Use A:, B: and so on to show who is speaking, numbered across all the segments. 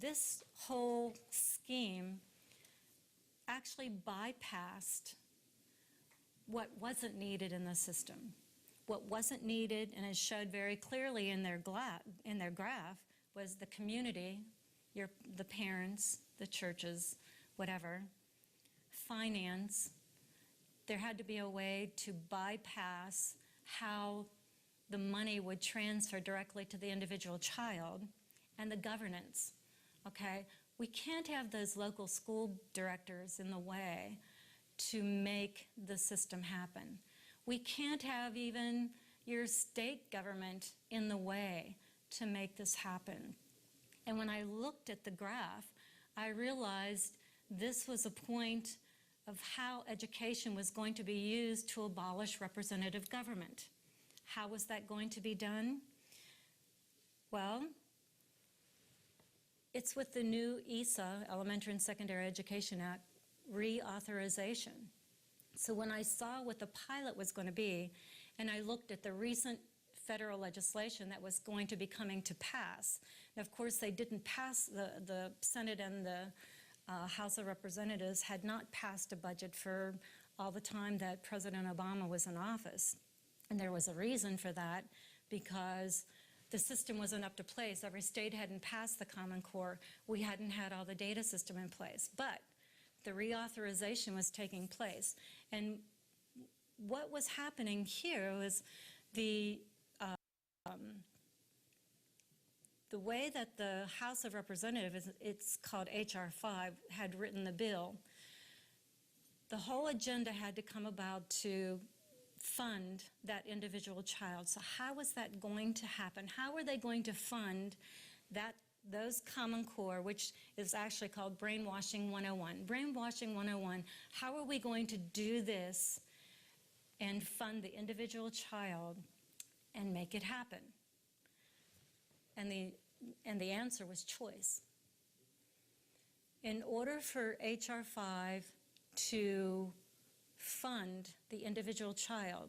A: this whole scheme actually bypassed what wasn't needed in the system. What wasn't needed, and it showed very clearly in their graph, was the community, the parents, the churches, whatever, finance. There had to be a way to bypass how the money would transfer directly to the individual child, and the governance, okay? We can't have those local school directors in the way to make the system happen. We can't have even your state government in the way to make this happen. And when I looked at the graph, I realized this was a point of how education was going to be used to abolish representative government. How was that going to be done? Well, it's with the new ESA, Elementary and Secondary Education Act, reauthorization. So when I saw what the pilot was going to be, and I looked at the recent federal legislation that was going to be coming to pass, and of course they didn't pass, the Senate and the House of Representatives had not passed a budget for all the time that President Obama was in office. And there was a reason for that, because the system wasn't up to place. Every state hadn't passed the Common Core. We hadn't had all the data system in place. But the reauthorization was taking place. And what was happening here was the way that the House of Representatives, it's called H.R. 5, had written the bill, the whole agenda had to come about to fund that individual child. So how was that going to happen? How are they going to fund those Common Core, which is actually called Brainwashing 101. Brainwashing 101, how are we going to do this and fund the individual child and make it happen? And the answer was choice. In order for H.R. 5 to fund the individual child,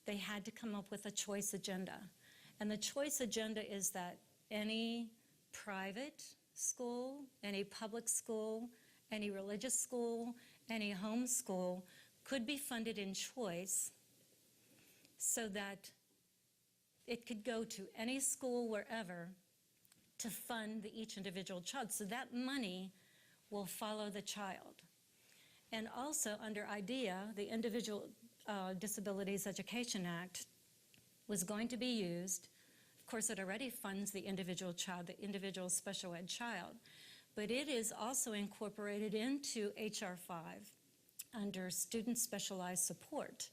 A: they had to come up with a choice agenda. And the choice agenda is that any private school, any public school, any religious school, any home school could be funded in choice, so that it could go to any school wherever to fund each individual child. So that money will follow the child. And also under IDEA, the Individual Disabilities Education Act was going to be used. Of course, it already funds the individual child, the individual special ed child, but it is also incorporated into H.R. 5 under student specialized support.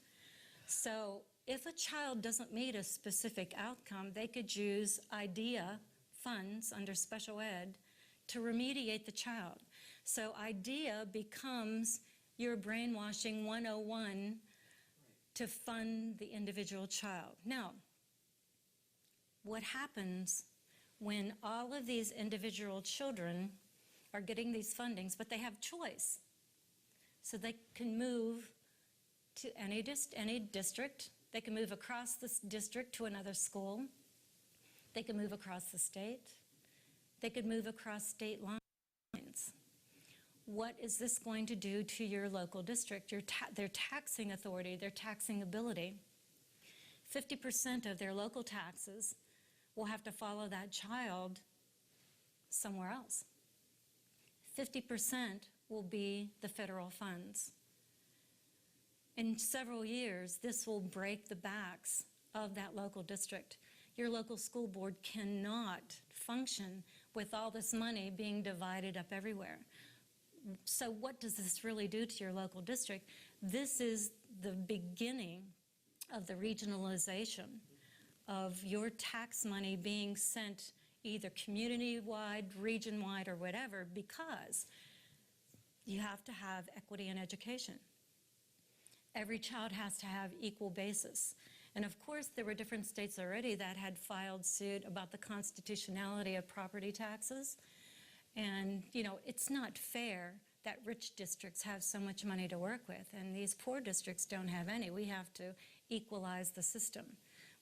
A: So if a child doesn't meet a specific outcome, they could use IDEA funds under special ed to remediate the child. So IDEA becomes your brainwashing 101 to fund the individual child. Now, what happens when all of these individual children are getting these fundings, but they have choice? So they can move to any district. They can move across this district to another school. They can move across the state. They could move across state lines. What is this going to do to your local district, their taxing authority, their taxing ability? 50% of their local taxes will have to follow that child somewhere else. 50% will be the federal funds. In several years, this will break the backs of that local district. Your local school board cannot function with all this money being divided up everywhere. So what does this really do to your local district? This is the beginning of the regionalization of your tax money being sent either community-wide, region-wide, or whatever, because you have to have equity in education. Every child has to have equal basis. And of course, there were different states already that had filed suit about the constitutionality of property taxes. And, you know, it's not fair that rich districts have so much money to work with, and these poor districts don't have any. We have to equalize the system.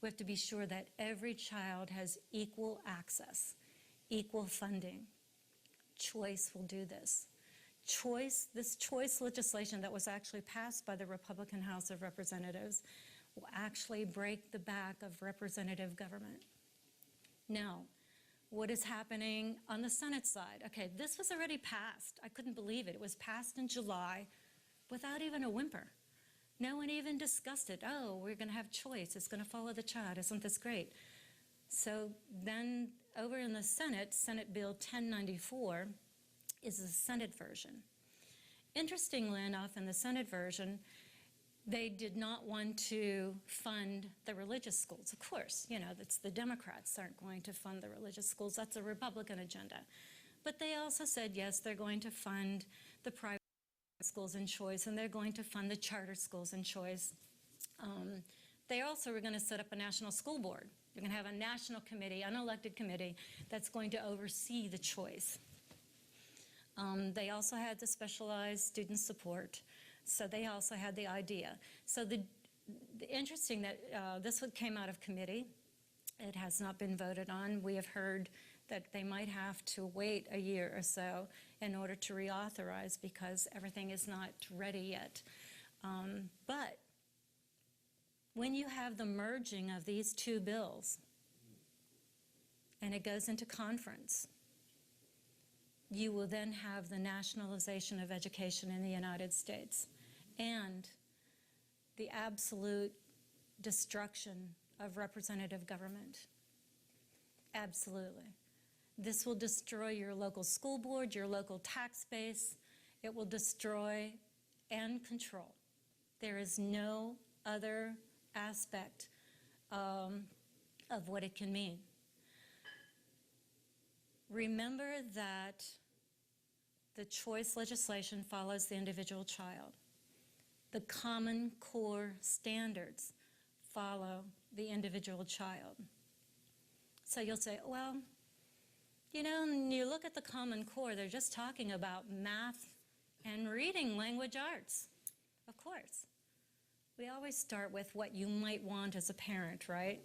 A: We have to be sure that every child has equal access, equal funding. Choice will do this. This choice legislation that was actually passed by the Republican House of Representatives will actually break the back of representative government. Now, what is happening on the Senate side? Okay, this was already passed. I couldn't believe it. It was passed in July without even a whimper. No one even discussed it. Oh, we're going to have choice. It's going to follow the child. Isn't this great? So then over in the Senate, Senate Bill 1094 is the Senate version. Interestingly enough, in the Senate version, they did not want to fund the religious schools. Of course, you know, that's the Democrats aren't going to fund the religious schools. That's a Republican agenda. But they also said, yes, they're going to fund the private schools in choice, and they're going to fund the charter schools in choice. They also were going to set up a national school board. You're going to have a national committee, unelected committee, that's going to oversee the choice. They also had the specialized student support. So they also had the idea. So the interesting that this one came out of committee. It has not been voted on. We have heard that they might have to wait a year or so in order to reauthorize because everything is not ready yet. But when you have the merging of these two bills and it goes into conference, you will then have the nationalization of education in the United States and the absolute destruction of representative government. Absolutely. This will destroy your local school board, your local tax base. It will destroy and control. There is no other aspect of what it can mean. Remember that the choice legislation follows the individual child. The Common Core standards follow the individual child. So you'll say, well, you know, when you look at the Common Core, they're just talking about math and reading language arts. Of course. We always start with what you might want as a parent, right?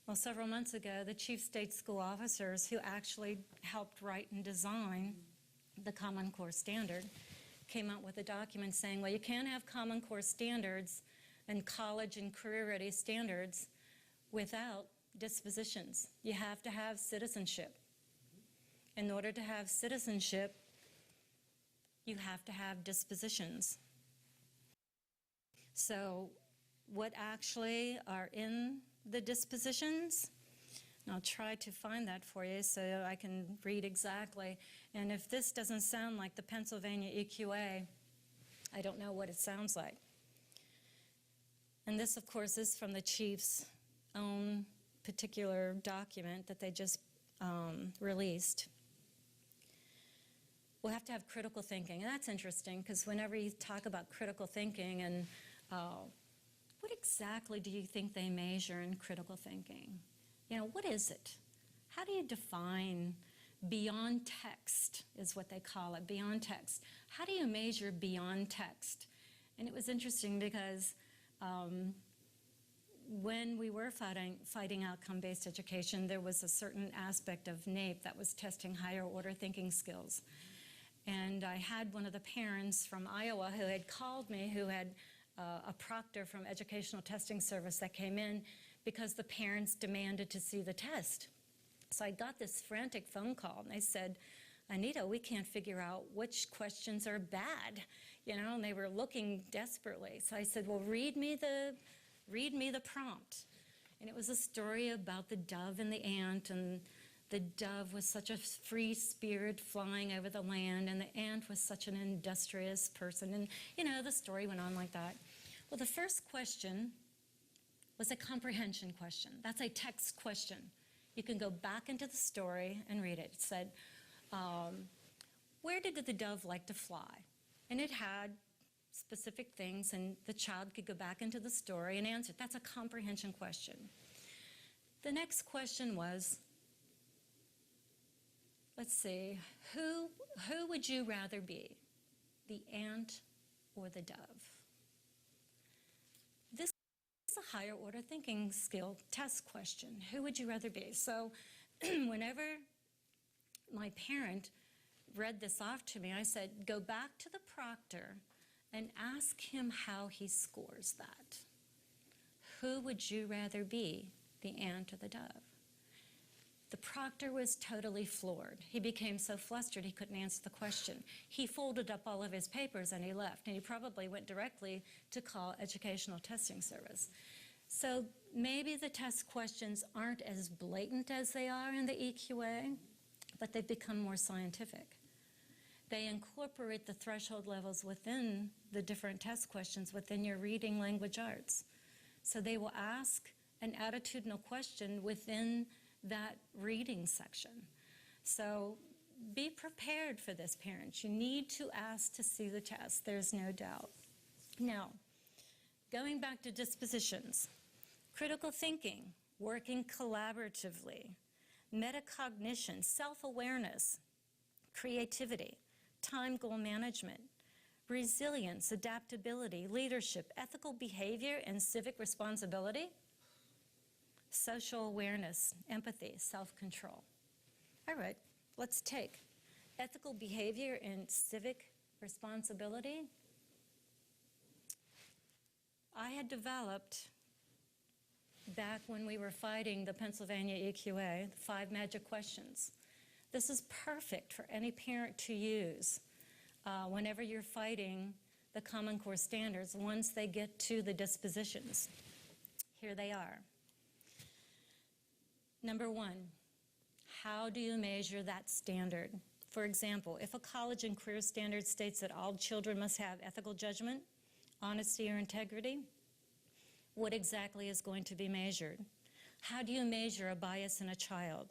A: Well, several months ago, the chief state school officers who actually helped write and design the Common Core standard came out with a document saying, well, you can't have Common Core standards and college and career-ready standards without dispositions. You have to have citizenship. In order to have citizenship, you have to have dispositions. So what actually are in the dispositions? And I'll try to find that for you so I can read exactly. And if this doesn't sound like the Pennsylvania EQA, I don't know what it sounds like. And this, of course, is from the chief's own particular document that they just released. We'll have to have critical thinking. And that's interesting because whenever you talk about critical thinking and what exactly do you think they measure in critical thinking? You know, what is it? How do you define beyond text is what they call it, beyond text. How do you measure beyond text? And it was interesting because when we were fighting outcome-based education, there was a certain aspect of NAEP that was testing higher order thinking skills. And I had one of the parents from Iowa who had called me, who had a proctor from Educational Testing Service that came in because the parents demanded to see the test. So I got this frantic phone call, and they said, Anita, we can't figure out which questions are bad, you know, and they were looking desperately. So I said, well, read me the prompt. And it was a story about the dove and the ant, and the dove was such a free spirit flying over the land, and the ant was such an industrious person. And, you know, the story went on like that. Well, the first question was a comprehension question. That's a text question. You can go back into the story and read it. It said, where did the dove like to fly? And it had specific things, and the child could go back into the story and answer. That's a comprehension question. The next question was, let's see, who would you rather be, the ant or the dove? This is a higher order thinking skill test question. Who would you rather be? So whenever my parent read this off to me. I said, go back to the proctor and ask him how he scores that. Who would you rather be, the ant or the dove? The proctor was totally floored. He became so flustered he couldn't answer the question. He folded up all of his papers and he left, and he probably went directly to call Educational Testing Service. So maybe the test questions aren't as blatant as they are in the EQA, but they've become more scientific. They incorporate the threshold levels within the different test questions within your reading language arts. So they will ask an attitudinal question within that reading section. So be prepared for this, parents. You need to ask to see the test, there's no doubt. Now, going back to dispositions, critical thinking, working collaboratively, metacognition, self-awareness, creativity, time goal management, resilience, adaptability, leadership, ethical behavior, and civic responsibility, social awareness, empathy, self-control. All right, let's take ethical behavior and civic responsibility. I had developed, back when we were fighting the Pennsylvania EQA, the 5 magic questions. This is perfect for any parent to use whenever you're fighting the Common Core standards once they get to the dispositions. Here they are. Number 1, how do you measure that standard? For example, if a college and career standard states that all children must have ethical judgment, honesty, or integrity, what exactly is going to be measured? How do you measure a bias in a child?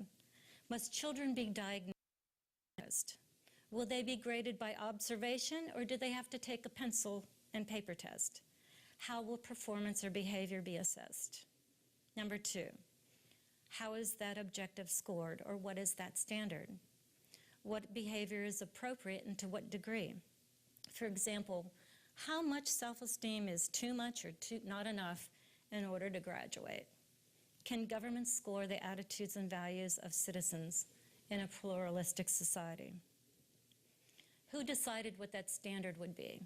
A: Must children be diagnosed? Will they be graded by observation, or do they have to take a pencil and paper test? How will performance or behavior be assessed? Number 2, how is that objective scored, or what is that standard? What behavior is appropriate and to what degree? For example, how much self-esteem is too much or not enough in order to graduate? Can government score the attitudes and values of citizens in a pluralistic society? Who decided what that standard would be?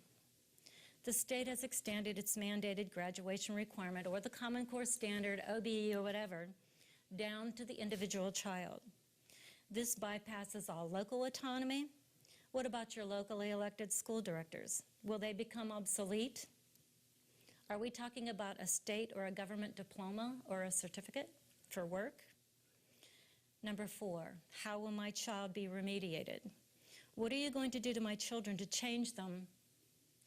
A: The state has extended its mandated graduation requirement, or the Common Core standard, OBE or whatever, down to the individual child. This bypasses all local autonomy. What about your locally elected school directors? Will they become obsolete? Are we talking about a state or a government diploma or a certificate for work? Number 4, how will my child be remediated? What are you going to do to my children to change them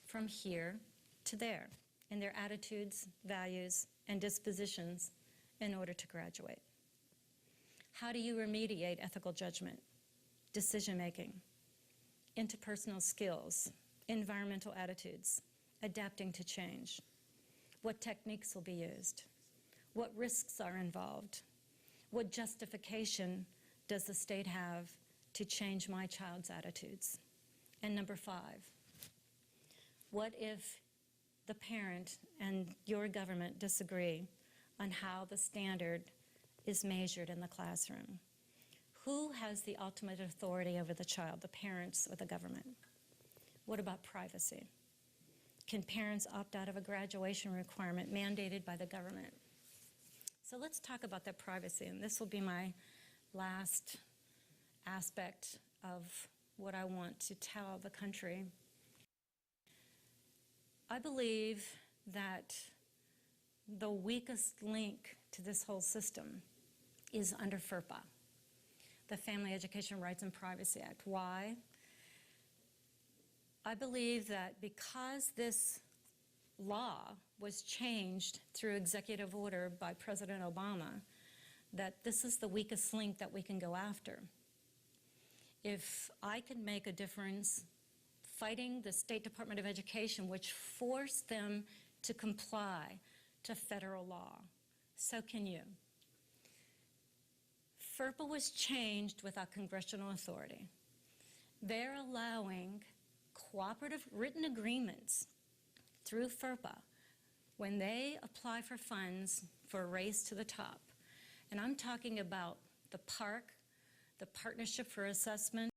A: from here to there in their attitudes, values, and dispositions in order to graduate? How do you remediate ethical judgment, decision-making, interpersonal skills, environmental attitudes, adapting to change? What techniques will be used? What risks are involved? What justification does the state have to change my child's attitudes? And number 5, what if the parent and your government disagree on how the standard is measured in the classroom? Who has the ultimate authority over the child, the parents or the government? What about privacy? Can parents opt out of a graduation requirement mandated by the government? So let's talk about that privacy, and this will be my last aspect of what I want to tell the country. I believe that the weakest link to this whole system is under FERPA, the Family Education Rights and Privacy Act. Why? I believe that because this law was changed through executive order by President Obama, that this is the weakest link that we can go after. If I can make a difference fighting the State Department of Education, which forced them to comply to federal law, so can you. FERPA was changed without congressional authority. They're allowing cooperative written agreements through FERPA when they apply for funds for a race to the top. And I'm talking about the park, the Partnership for Assessment